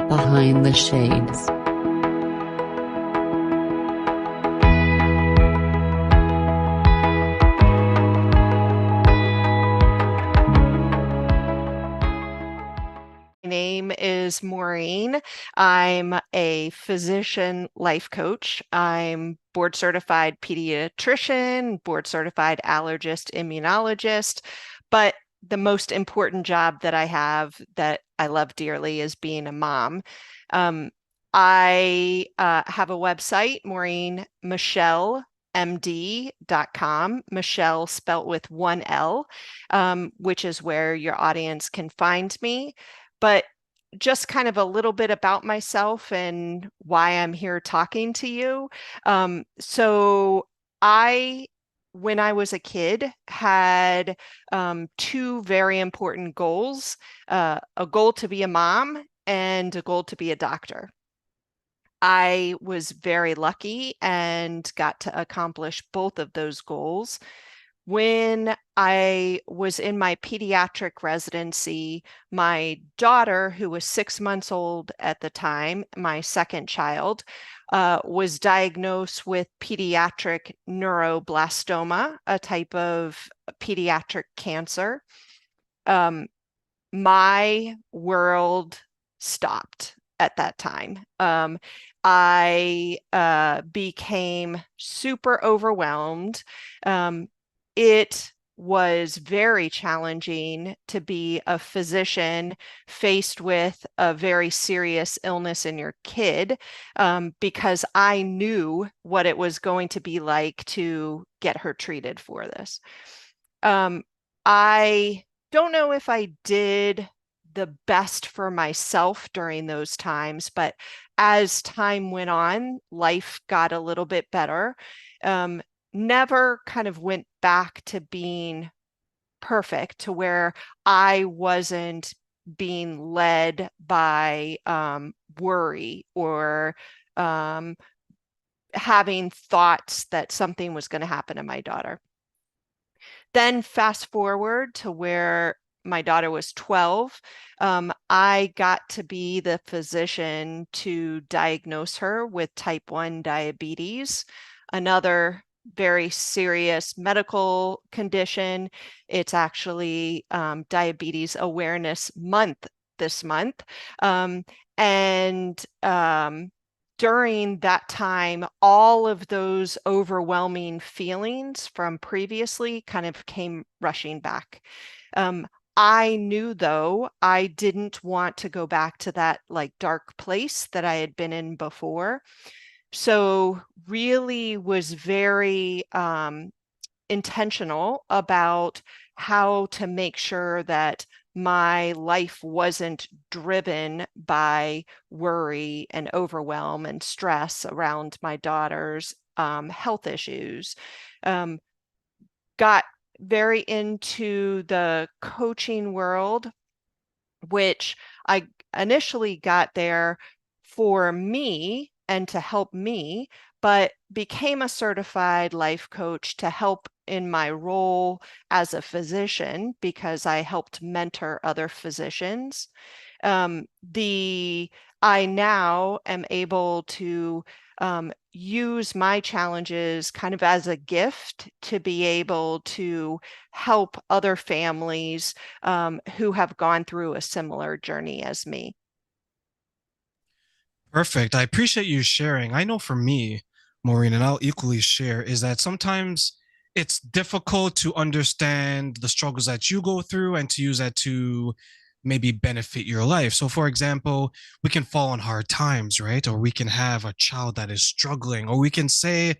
Behind the Shades. My name is Maureen. I'm a physician life coach. I'm board certified pediatrician, board certified allergist, immunologist. But the most important job that I have that I love dearly is being a mom. Um, I have a website, MaureenMichelleMD.com, Michelle spelt with one L, which is where your audience can find me. But just kind of a little bit about myself and why I'm here talking to you. So I, when I was a kid, had two very important goals, a goal to be a mom and a goal to be a doctor. I was very lucky and got to accomplish both of those goals. When I was in my pediatric residency, my daughter, who was 6 months old at the time, my second child, was diagnosed with pediatric neuroblastoma, a type of pediatric cancer. Um, my world stopped at that time. I became super overwhelmed. It was very challenging to be a physician faced with a very serious illness in your kid, because I knew what it was going to be like to get her treated for this. I don't know if I did the best for myself during those times, but as time went on, life got a little bit better. Um, Never kind of went back to being perfect to where I wasn't being led by worry or um, having thoughts that something was going to happen to my daughter. Then fast forward to where my daughter was 12. I got to be the physician to diagnose her with type 1 diabetes, another very serious medical condition. It's actually Diabetes Awareness Month this month. Um, and during that time, all of those overwhelming feelings from previously kind of came rushing back. Um, I knew though I didn't want to go back to that like dark place that I had been in before. So really was very intentional about how to make sure that my life wasn't driven by worry and overwhelm and stress around my daughter's health issues. Um, got very into the coaching world, which I initially got there for me and to help me, but became a certified life coach to help in my role as a physician because I helped mentor other physicians. The I now am able to use my challenges kind of as a gift to be able to help other families who have gone through a similar journey as me. Perfect. I appreciate you sharing. I know for me, Maureen, and I'll equally share, is that sometimes it's difficult to understand the struggles that you go through and to use that to maybe benefit your life. So, for example, we can fall on hard times, right? Or we can have a child that is struggling, or we can say,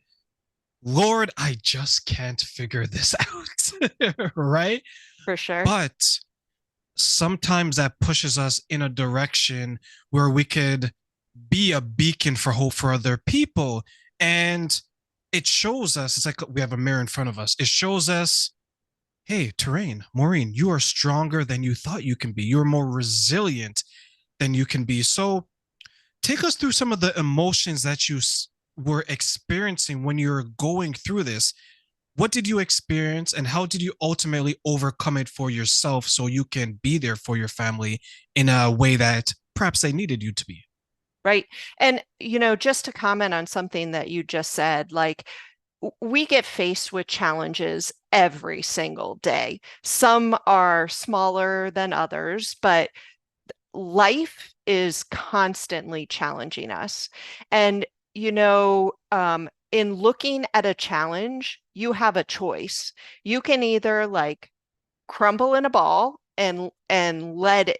Lord, I just can't figure this out, right? For sure. But sometimes that pushes us in a direction where we could be a beacon for hope for other people. And it shows us, it's like we have a mirror in front of us. It shows us, hey, Terrain, Maureen, you are stronger than you thought you can be. You're more resilient than you can be. So take us through some of the emotions that you were experiencing when you're going through this. What did you experience and how did you ultimately overcome it for yourself so you can be there for your family in a way that perhaps they needed you to be. Right. And, just to comment on something that you just said, like we get faced with challenges every single day. Some are smaller than others, but life is constantly challenging us. And, in looking at a challenge, you have a choice. You can either like crumble in a ball and let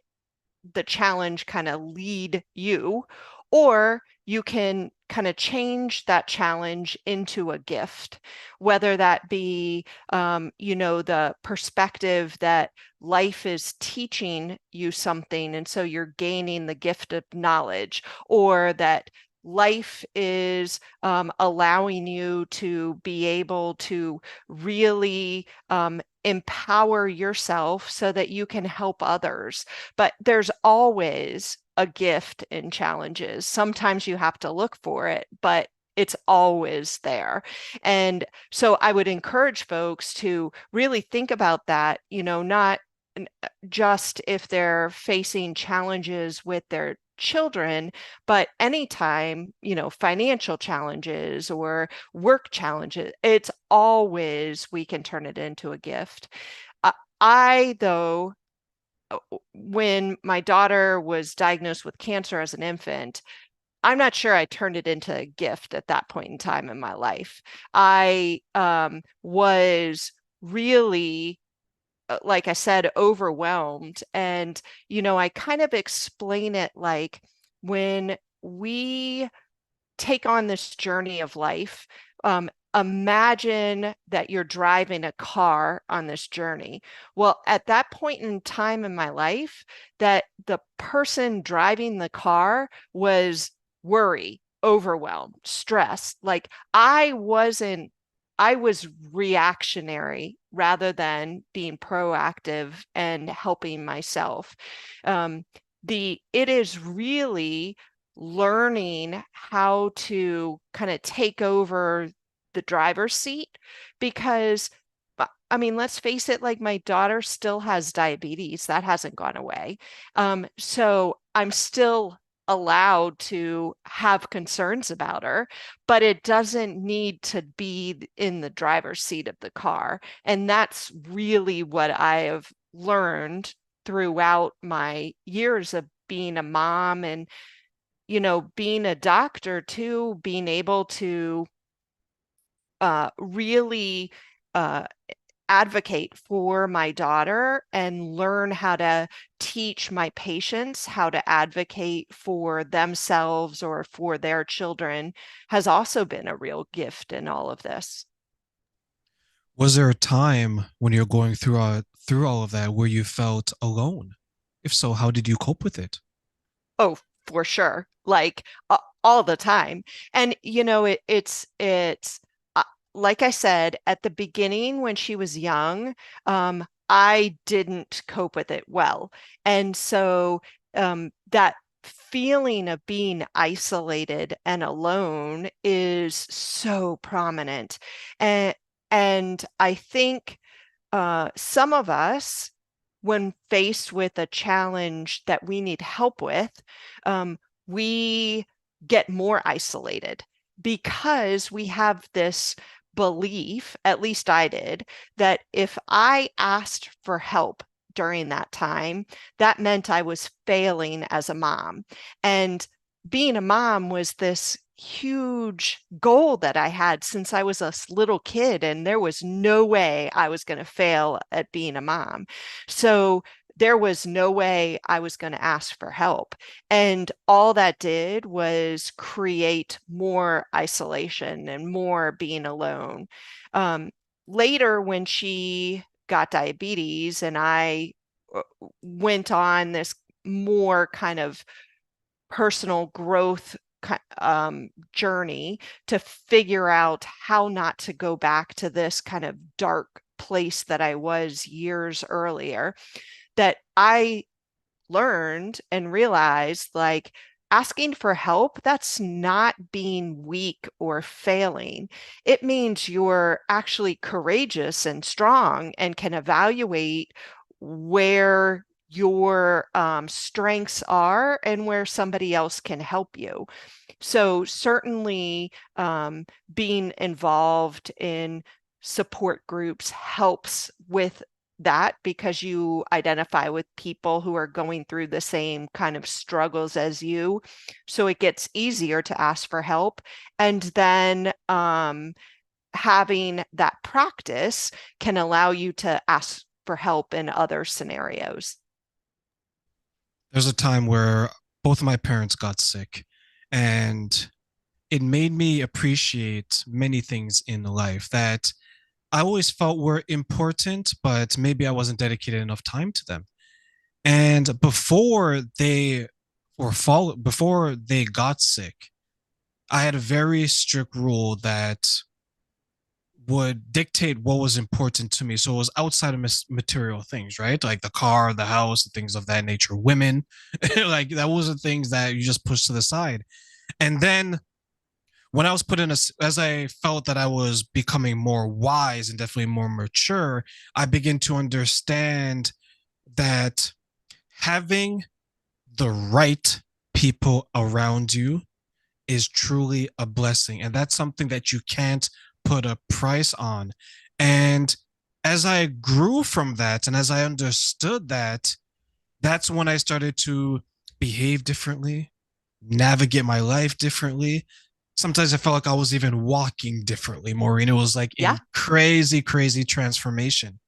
the challenge kind of lead you, or you can kind of change that challenge into a gift, whether that be, the perspective that life is teaching you something, and so you're gaining the gift of knowledge, or that life is allowing you to be able to really empower yourself so that you can help others. But there's always a gift in challenges. Sometimes you have to look for it, but it's always there. And so I would encourage folks to really think about that, not just if they're facing challenges with their children, but anytime, financial challenges or work challenges, it's always we can turn it into a gift. Though, when my daughter was diagnosed with cancer as an infant, I'm not sure I turned it into a gift at that point in time in my life. I was really, like I said, overwhelmed. And, I kind of explain it like when we take on this journey of life, imagine that you're driving a car on this journey. Well, at that point in time in my life, that the person driving the car was worry, overwhelmed, stress. Like I was reactionary rather than being proactive and helping myself. It is really learning how to kind of take over the driver's seat, because I mean, let's face it, like my daughter still has diabetes. That hasn't gone away. So I'm still allowed to have concerns about her, but it doesn't need to be in the driver's seat of the car. And that's really what I have learned throughout my years of being a mom and, being a doctor too, being able to really advocate for my daughter and learn how to teach my patients how to advocate for themselves or for their children has also been a real gift in all of this. Was there a time when you're going through all of that where you felt alone? If so, how did you cope with it? Oh, for sure. Like all the time. And it's like I said at the beginning when she was young, I didn't cope with it well. And so that feeling of being isolated and alone is so prominent. And and I think some of us, when faced with a challenge that we need help with, we get more isolated because we have this belief, at least I did, that if I asked for help during that time, that meant I was failing as a mom. And being a mom was this huge goal that I had since I was a little kid, and there was no way I was going to fail at being a mom. So there was no way I was going to ask for help. And all that did was create more isolation and more being alone. Um, Later, when she got diabetes and I went on this more kind of personal growth journey to figure out how not to go back to this kind of dark place that I was years earlier, that I learned and realized like asking for help, that's not being weak or failing. It means you're actually courageous and strong and can evaluate where your strengths are and where somebody else can help you. So certainly being involved in support groups helps with that, because you identify with people who are going through the same kind of struggles as you. So it gets easier to ask for help. And then having that practice can allow you to ask for help in other scenarios. There's a time where both of my parents got sick, and it made me appreciate many things in life that I always felt were important, but maybe I wasn't dedicated enough time to them. And before they got sick, I had a very strict rule that would dictate what was important to me. So it was outside of material things, right? Like the car, the house, the things of that nature, women, like that was the things that you just push to the side. And then when I was put in as I felt that I was becoming more wise and definitely more mature, I began to understand that having the right people around you is truly a blessing. And that's something that you can't put a price on. And as I grew from that and as I understood that, that's when I started to behave differently, navigate my life differently. Sometimes I felt like I was even walking differently, Maureen. It was like a Yeah. crazy, crazy transformation.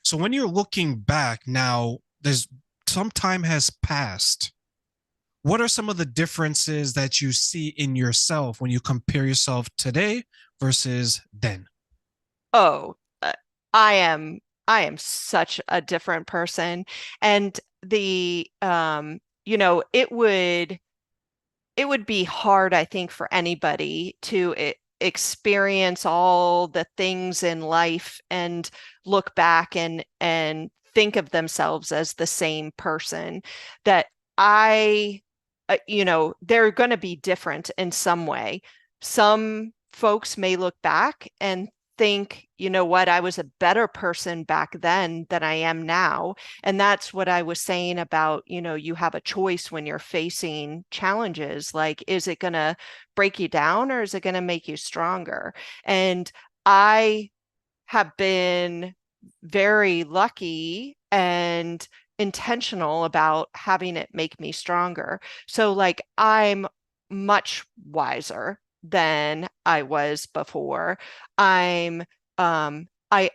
So when you're looking back now, there's some time has passed. What are some of the differences that you see in yourself when you compare yourself today versus then? Oh, I am I am such a different person. And the it would be hard, I think, for anybody to experience all the things in life and look back and think of themselves as the same person. That I, they're going to be different in some way. Some folks may look back and think, you know what, I was a better person back then than I am now. And that's what I was saying about, you have a choice when you're facing challenges. Like, is it going to break you down or is it going to make you stronger? And I have been very lucky and intentional about having it make me stronger. So, like, I'm much wiser than I was before. I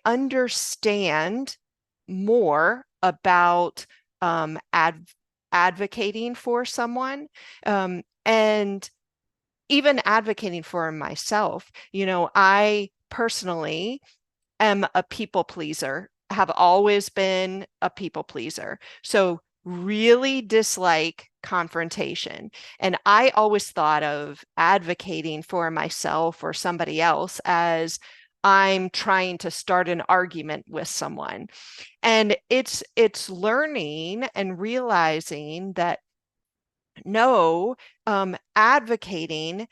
understand more about advocating for someone, and even advocating for myself. I personally am a people pleaser, have always been a people pleaser. So really dislike confrontation. And I always thought of advocating for myself or somebody else as I'm trying to start an argument with someone. And it's learning and realizing that no, advocating,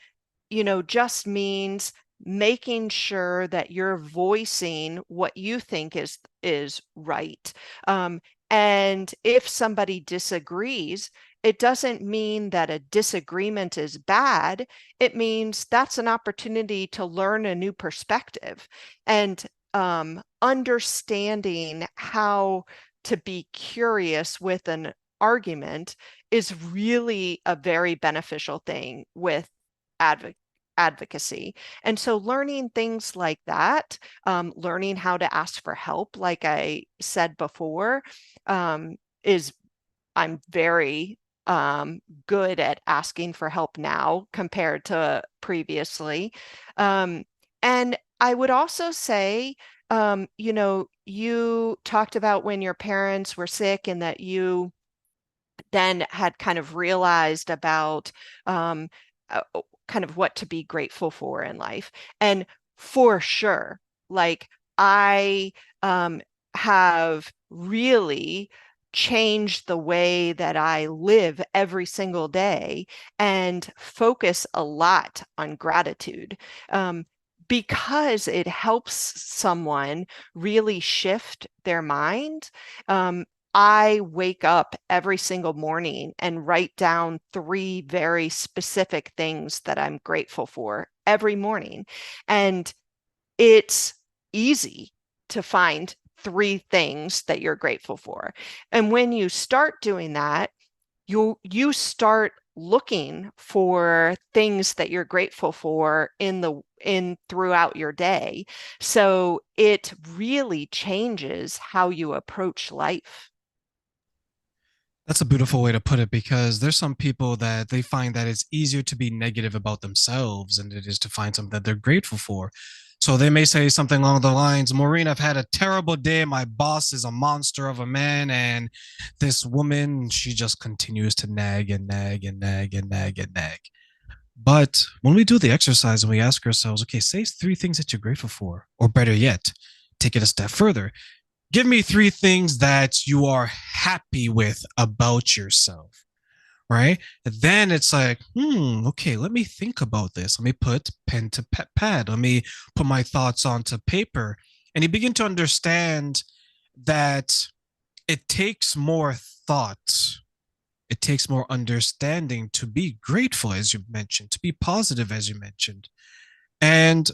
just means making sure that you're voicing what you think is right. Um, and if somebody disagrees, it doesn't mean that a disagreement is bad. It means that's an opportunity to learn a new perspective, and understanding how to be curious with an argument is really a very beneficial thing with advocacy advocacy. And so learning things like that, learning how to ask for help, like I said before, is I'm very good at asking for help now compared to previously. And I would also say, you talked about when your parents were sick and that you then had kind of realized about um, uh, kind of what to be grateful for in life. And for sure, like I have really changed the way that I live every single day and focus a lot on gratitude. Because it helps someone really shift their mind. I wake up every single morning and write down 3 very specific things that I'm grateful for every morning. And it's easy to find 3 things that you're grateful for. And when you start doing that, you start looking for things that you're grateful for in throughout your day. So it really changes how you approach life. That's a beautiful way to put it, because there's some people that they find that it's easier to be negative about themselves than it is to find something that they're grateful for. So they may say something along the lines, Maureen, I've had a terrible day. My boss is a monster of a man. And this woman, she just continues to nag and nag and nag and nag and nag. But when we do the exercise and we ask ourselves, okay, say 3 things that you're grateful for, or better yet, take it a step further. Give me 3 things that you are happy with about yourself, right? And then it's like, okay, let me think about this. Let me put pen to pad. Let me put my thoughts onto paper. And you begin to understand that it takes more thought. It takes more understanding to be grateful, as you mentioned, to be positive, as you mentioned. And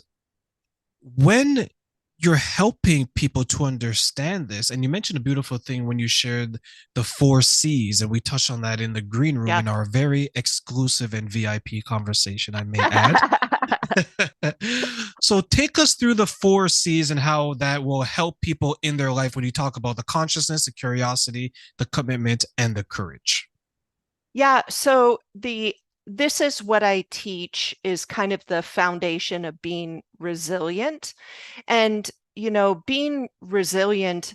when you're helping people to understand this, and you mentioned a beautiful thing when you shared the 4 C's, and we touched on that in the green room Yeah. in our very exclusive and VIP conversation, I may add. So take us through the 4 C's and how that will help people in their life when you talk about the consciousness, the curiosity, the commitment, and the courage. Yeah, so this is what I teach is kind of the foundation of being resilient. And, being resilient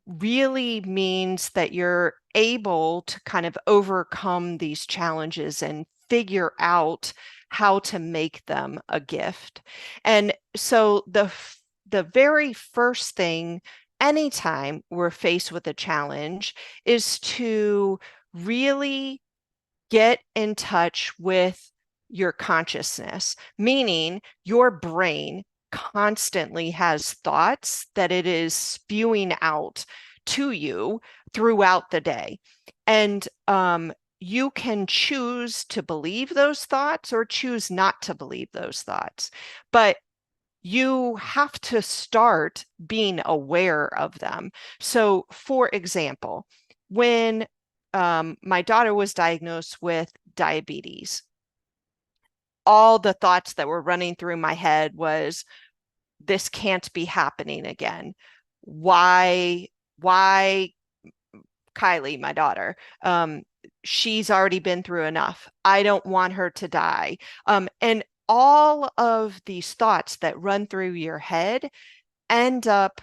really means that you're able to kind of overcome these challenges and figure out how to make them a gift. And so the very first thing anytime we're faced with a challenge is to really get in touch with your consciousness, meaning your brain constantly has thoughts that it is spewing out to you throughout the day. And you can choose to believe those thoughts or choose not to believe those thoughts. But you have to start being aware of them. So, for example, when my daughter was diagnosed with diabetes, all the thoughts that were running through my head was, this can't be happening again. Why Kylie, my daughter? She's already been through enough. I don't want her to die. And all of these thoughts that run through your head end up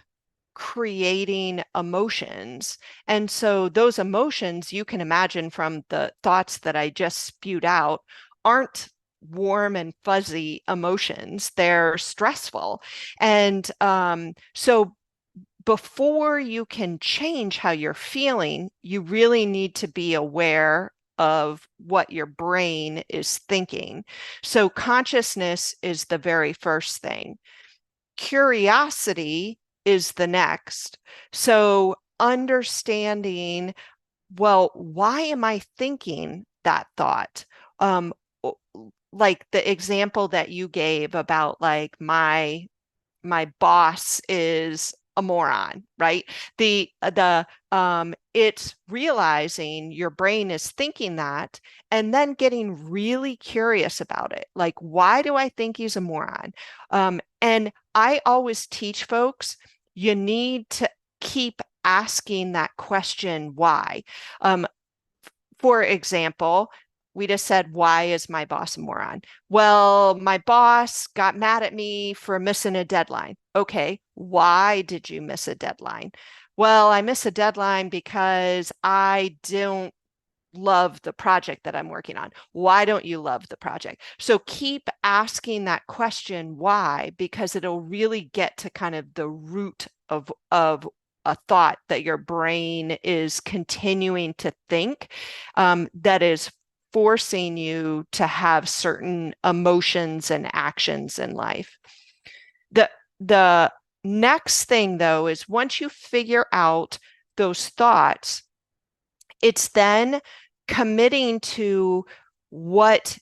creating emotions. And so those emotions, you can imagine from the thoughts that I just spewed out, aren't warm and fuzzy emotions. They're stressful. And so before you can change how you're feeling, you really need to be aware of what your brain is thinking. So consciousness is the very first thing. Curiosity is the next. So understanding, well, why am I thinking that thought? Like the example that you gave about like my boss is a moron, right? The it's realizing your brain is thinking that and then getting really curious about it. Like, why do I think he's a moron? And I always teach folks, you need to keep asking that question, why? For example, we just said, why is my boss a moron? Well, my boss got mad at me for missing a deadline. Okay, why did you miss a deadline? Well, I miss a deadline because I don't love the project that I'm working on. Why don't you love the project? So keep asking that question, why, because it'll really get to kind of the root of a thought that your brain is continuing to think, that is forcing you to have certain emotions and actions in life. The next thing though is once you figure out those thoughts, it's then committing to what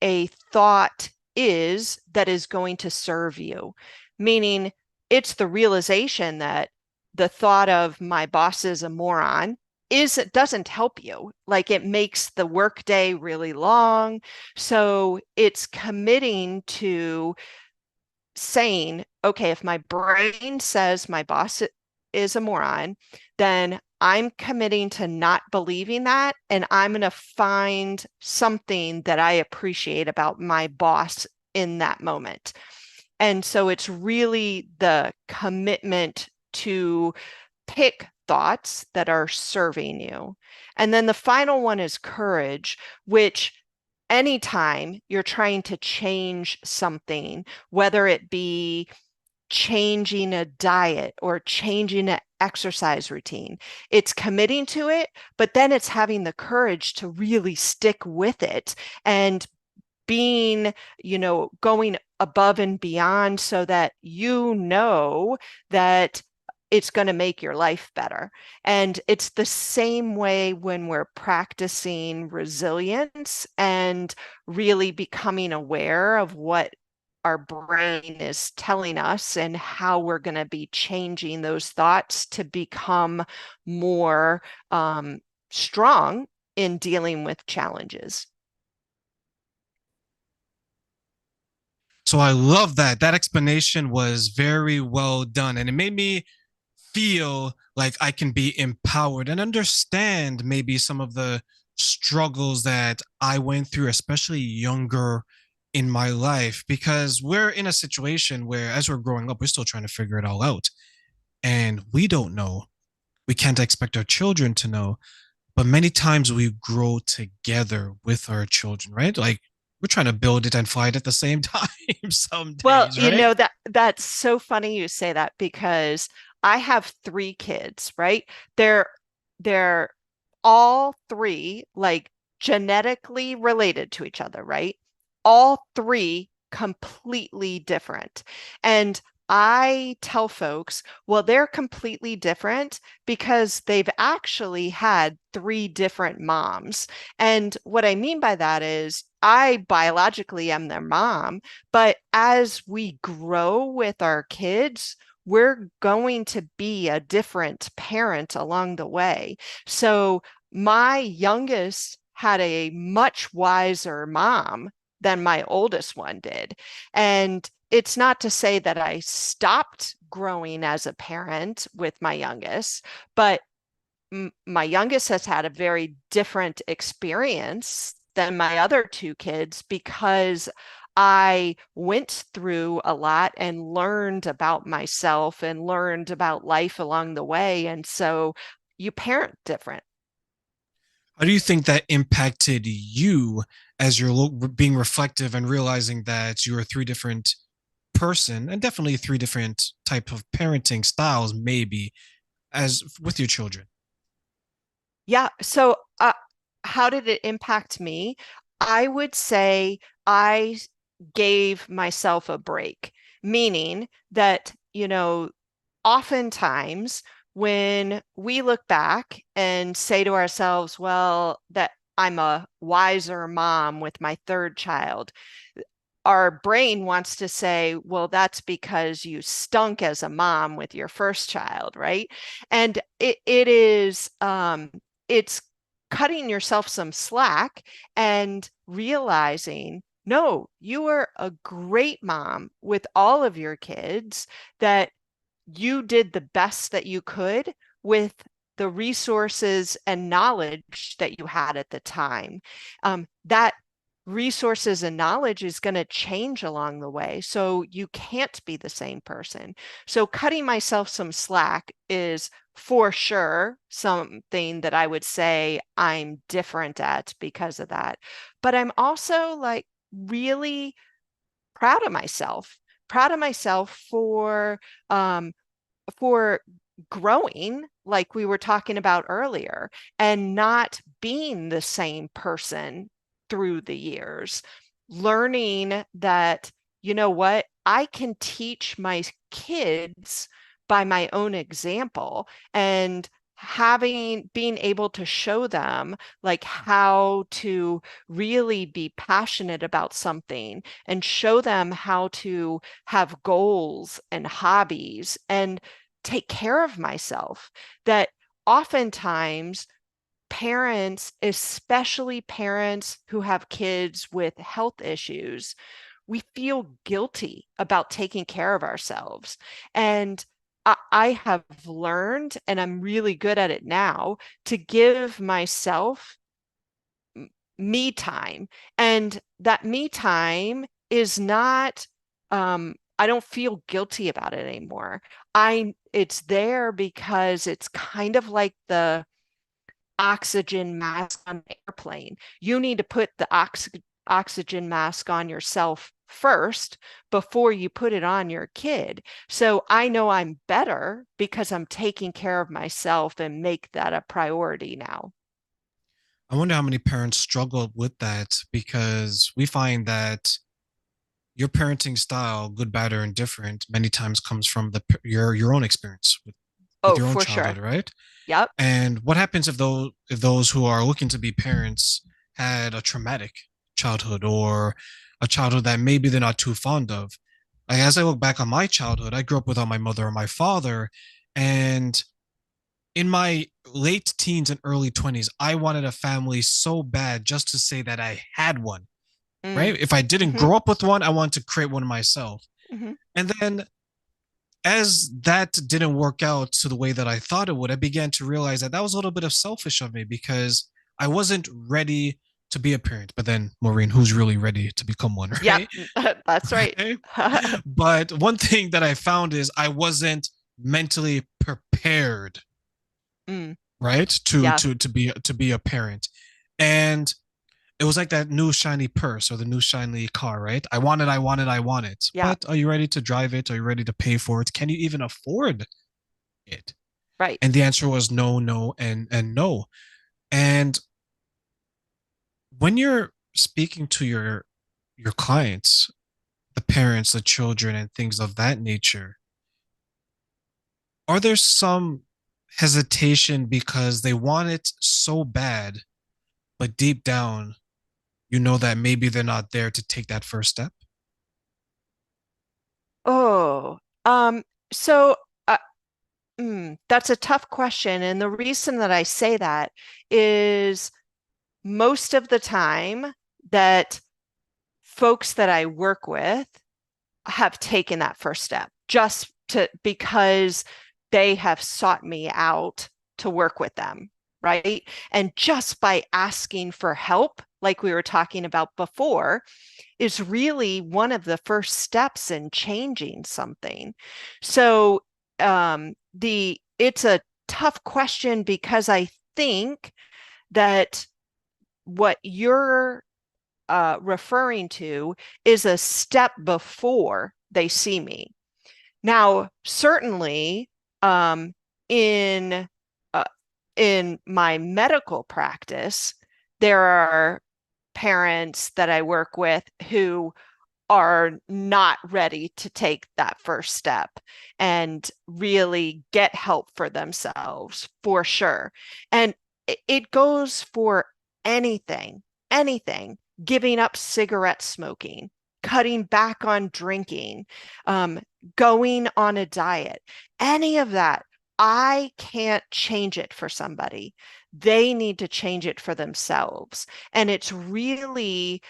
a thought is that is going to serve you. Meaning, it's the realization that the thought of my boss is a moron it doesn't help you. Like, it makes the workday really long. So it's committing to saying, okay, if my brain says my boss is a moron, then I'm committing to not believing that. And I'm going to find something that I appreciate about my boss in that moment. And so it's really the commitment to pick thoughts that are serving you. And then the final one is courage, which anytime you're trying to change something, whether it be changing a diet or changing an exercise routine, it's committing to it, but then it's having the courage to really stick with it and being, going above and beyond so that that it's going to make your life better. And it's the same way when we're practicing resilience and really becoming aware of what our brain is telling us and how we're going to be changing those thoughts to become more strong in dealing with challenges. So I love that. That explanation was very well done. And it made me feel like I can be empowered and understand maybe some of the struggles that I went through, especially younger in my life, because we're in a situation where, as we're growing up, we're still trying to figure it all out. And we don't know. We can't expect our children to know. But many times we grow together with our children, right? Like, we're trying to build it and fly it at the same time some Well, days, right? that's so funny you say that because I have three kids, right? They're all three like genetically related to each other, right? All three completely different. And I tell folks, well, they're completely different because they've actually had three different moms. And what I mean by that is I biologically am their mom, but as we grow with our kids, we're going to be a different parent along the way. So my youngest had a much wiser mom than my oldest one did. And it's not to say that I stopped growing as a parent with my youngest, but my youngest has had a very different experience than my other two kids because I went through a lot and learned about myself and learned about life along the way. And so you parent different. How do you think that impacted you as you're being reflective and realizing that you are three different person and definitely three different type of parenting styles, maybe as with your children? Yeah. So, how did it impact me? I would say I gave myself a break, meaning that, oftentimes when we look back and say to ourselves, well, that I'm a wiser mom with my third child, our brain wants to say, well, that's because you stunk as a mom with your first child, right? And it is, it's cutting yourself some slack and realizing, no, you were a great mom with all of your kids, that you did the best that you could with the resources and knowledge that you had at the time. That resources and knowledge is going to change along the way. So you can't be the same person. So cutting myself some slack is for sure something that I would say I'm different at because of that. But I'm also like really proud of myself, proud of myself um, for growing, like we were talking about earlier, and not being the same person through the years, learning that, you know what, I can teach my kids by my own example. And being able to show them like how to really be passionate about something and show them how to have goals and hobbies and take care of myself. That oftentimes parents, especially parents who have kids with health issues, we feel guilty about taking care of ourselves. And I have learned, and I'm really good at it now, to give myself me time. And that me time is not, I don't feel guilty about it anymore. It's there because it's kind of like the oxygen mask on an airplane. You need to put the oxygen mask on yourself first before you put it on your kid. So I know I'm better because I'm taking care of myself and make that a priority now. I wonder how many parents struggle with that because we find that your parenting style, good, bad, or indifferent, many times comes from your own experience with Oh, your own for childhood, sure. right? Yep. And what happens if those who are looking to be parents had a traumatic childhood or a childhood that maybe they're not too fond of? Like, as I look back on my childhood, I grew up without my mother and my father, and in my late teens and early 20s, I wanted a family so bad just to say that I had one, Mm. right? If I didn't Hmm. grow up with one, I wanted to create one myself. Hmm. And then as that didn't work out to the way that I thought it would, I began to realize that that was a little bit of selfish of me because I wasn't ready to be a parent. But then, Maureen, who's really ready to become one, Yep. right? That's right. Right? But one thing that I found is I wasn't mentally prepared, Mm. right, Yeah. to be a parent. And it was like that new shiny purse or the new shiny car, right? I want it, I want it, I want it. Yeah. But are you ready to drive it? Are you ready to pay for it? Can you even afford it? Right. And the answer was no, no, and no. And when you're speaking to your clients, the parents, the children, and things of that nature, are there some hesitation because they want it so bad, but deep down, you know that maybe they're not there to take that first step? Oh, so uh, that's a tough question. And the reason that I say that is most of the time that folks that I work with have taken that first step just to because they have sought me out to work with them, right? And just by asking for help, like we were talking about before, is really one of the first steps in changing something. So the it's a tough question because I think that what you're referring to is a step before they see me. Now, certainly, um, in uh, in my medical practice, there are parents that I work with who are not ready to take that first step and really get help for themselves for sure. And it goes for anything, anything, giving up cigarette smoking, cutting back on drinking, um, going on a diet, any of that. I can't change it for somebody. They need to change it for themselves. And it's really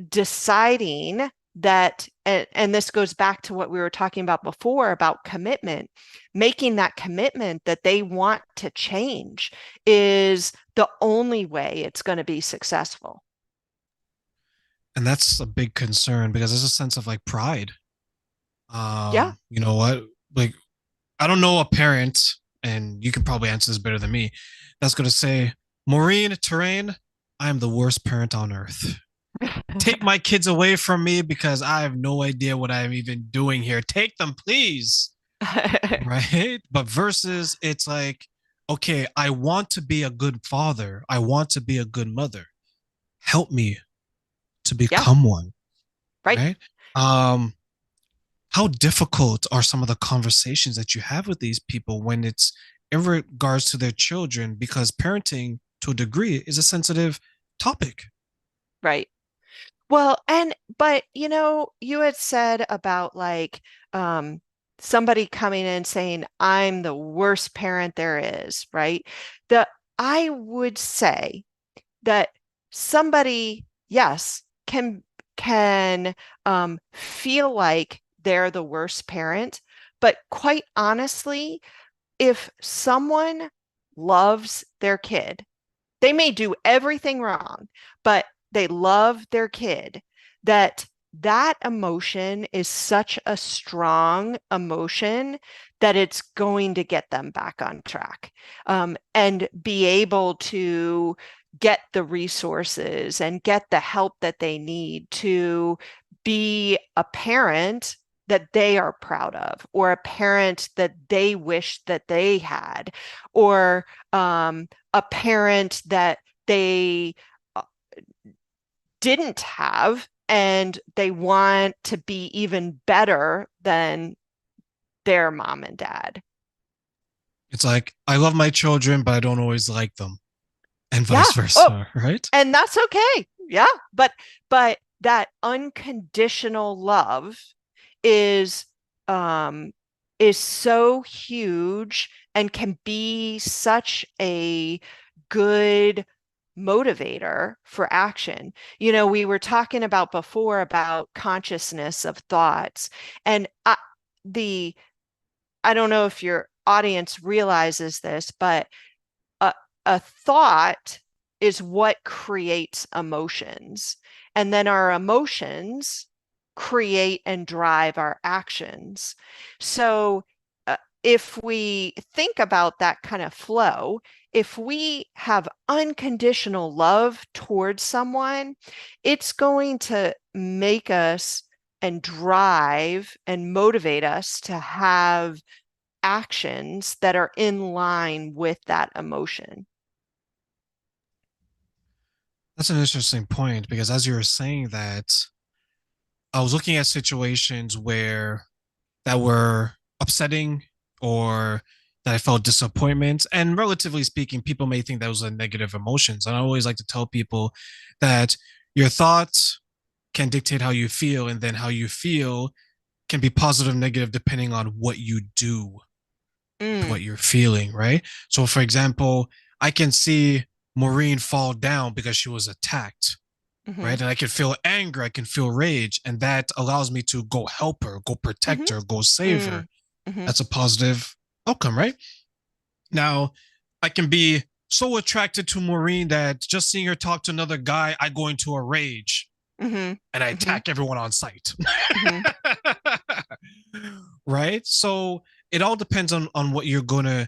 deciding that, and this goes back to what we were talking about before about commitment, making that commitment that they want to change is the only way it's going to be successful. And that's a big concern because there's a sense of like pride. Yeah. You know what? Like, I don't know a parent, and you can probably answer this better than me, that's going to say, Maureen, Terrain, I am the worst parent on earth. Take my kids away from me because I have no idea what I'm even doing here. Take them, please. Right? But versus it's like, okay, I want to be a good father. I want to be a good mother. Help me to Yeah, become one. right. Right? Um, how difficult are some of the conversations that you have with these people when it's in regards to their children because parenting to a degree is a sensitive topic. Right. Well, but you had said about like um somebody coming in saying I'm the worst parent there is, right? The I would say that somebody, yes, can feel like they're the worst parent, but quite honestly, if someone loves their kid, they may do everything wrong, but they love their kid, that emotion is such a strong emotion that it's going to get them back on track, and be able to get the resources and get the help that they need to be a parent that they are proud of, or a parent that they wish that they had, or a parent that they uh, didn't have and they want to be even better than their mom and dad. It's like I love my children, but I don't always like them, and Yeah. vice Oh, versa, right? and that's okay. Yeah. But that unconditional love is um is so huge and can be such a good motivator for action. We were talking about before about consciousness of thoughts, and the I don't know if your audience realizes this, but a, a thought is what creates emotions. And then our emotions create and drive our actions. So if we think about that kind of flow, if we have unconditional love towards someone, it's going to make us and drive and motivate us to have actions that are in line with that emotion. That's an interesting point because as you were saying that, I was looking at situations where that were upsetting or that I felt disappointment. And relatively speaking, people may think those are negative emotions. And I always like to tell people that your thoughts can dictate how you feel, and then how you feel can be positive, negative, depending on what you do with Mm, what you're feeling, right? So, for example, I can see Maureen fall down because she was attacked, hmm right? And I can feel anger, I can feel rage, and that allows me to go help her, go protect hmm her, go save her. mm, hmm That's a positive outcome, right? Now, I can be so attracted to Maureen that just seeing her talk to another guy, I go into a rage hmm and I hmm attack everyone on sight. hmm Right? So it all depends on what you're going to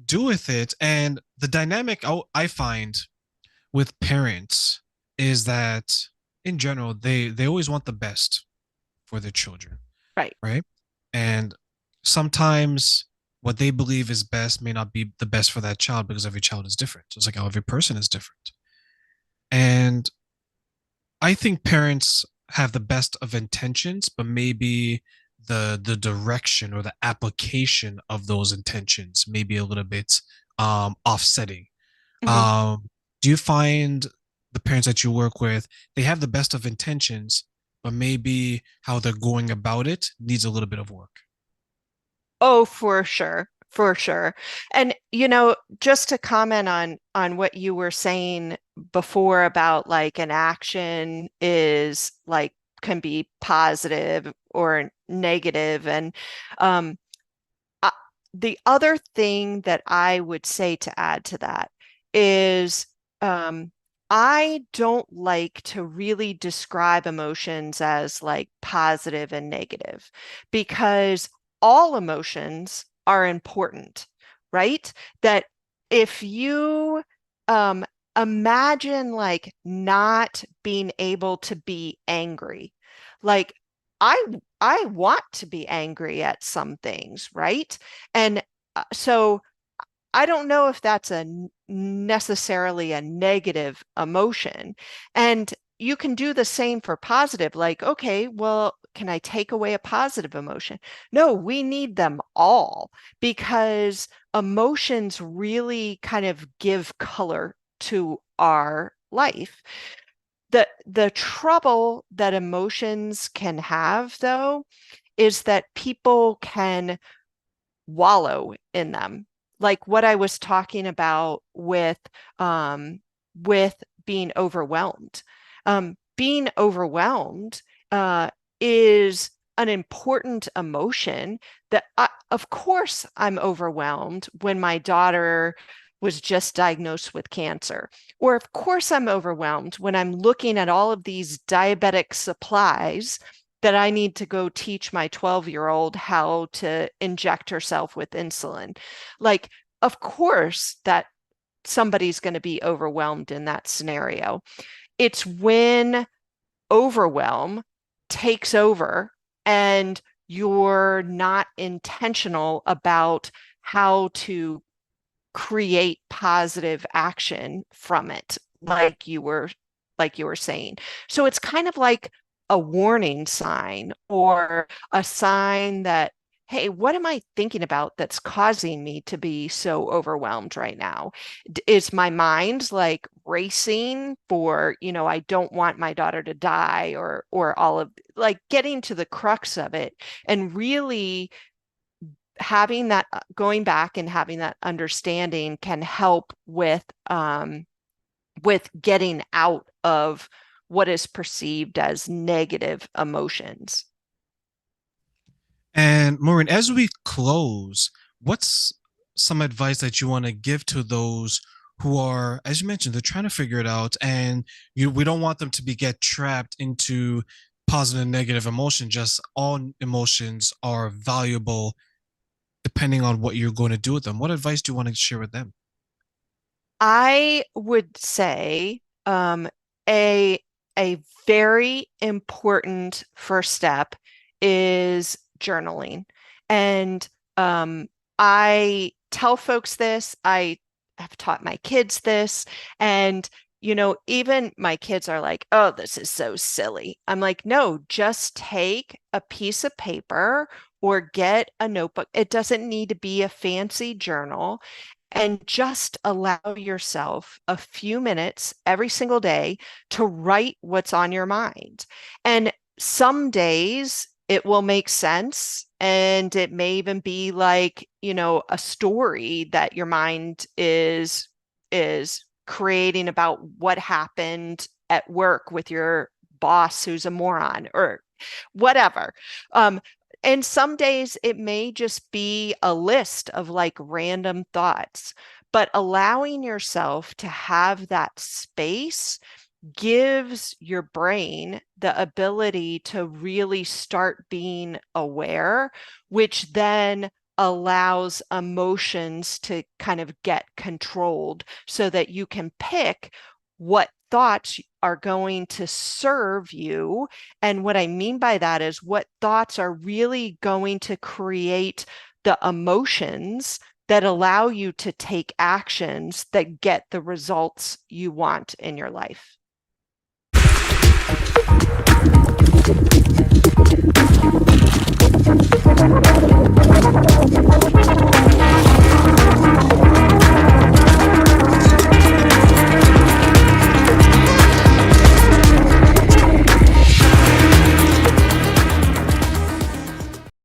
do with it. And the dynamic I find with parents is that in general, they always want the best for their children, Right. right? And sometimes what they believe is best may not be the best for that child because every child is different. It's like how every person is different. And I think parents have the best of intentions, but maybe the direction or the application of those intentions may be a little bit offsetting. hmm Um, do you find the parents that you work with, they have the best of intentions, but maybe how they're going about it needs a little bit of work? Oh, for sure. For sure. And just to comment on what you were saying before about like an action is like can be positive or negative. And um Uh, the other thing that I would say to add to that is I don't like to really describe emotions as like positive and negative because all emotions are important, right? That if you um, imagine like not being able to be angry, like I I want to be angry at some things, right? And so I don't know if that's necessarily a negative emotion. And you can do the same for positive, like, okay, well, can I take away a positive emotion? No, we need them all because emotions really kind of give color to our life. The trouble that emotions can have, though, is that people can wallow in them. Like what I was talking about with being overwhelmed. Being overwhelmed is an important emotion that of course I'm overwhelmed when my daughter was just diagnosed with cancer. Or of course I'm overwhelmed when I'm looking at all of these diabetic supplies that I need to go teach my 12-year-old how to inject herself with insulin. Like, of course that somebody's going to be overwhelmed in that scenario. It's when overwhelm takes over and you're not intentional about how to create positive action from it, like you were saying. So it's kind of like a warning sign or a sign that, hey, what am I thinking about that's causing me to be so overwhelmed right now? Is my mind like racing for, I don't want my daughter to die, or all of, like, getting to the crux of it and really having that, going back and having that understanding can help with getting out of what is perceived as negative emotions. And Maureen, as we close, what's some advice that you want to give to those who are, as you mentioned, they're trying to figure it out, and we don't want them to get trapped into positive and negative emotion. Just all emotions are valuable depending on what you're going to do with them. What advice do you want to share with them? I would say a a very important first step is journaling. And I tell folks this, I have taught my kids this, and even my kids are like, oh, this is so silly. I'm like, no, just take a piece of paper or get a notebook. It doesn't need to be a fancy journal, and just allow yourself a few minutes every single day to write what's on your mind. And some days it will make sense, and it may even be like, a story that your mind is creating about what happened at work with your boss who's a moron or whatever. And some days it may just be a list of like random thoughts, but allowing yourself to have that space gives your brain the ability to really start being aware, which then allows emotions to kind of get controlled so that you can pick what thoughts are going to serve you. And what I mean by that is what thoughts are really going to create the emotions that allow you to take actions that get the results you want in your life.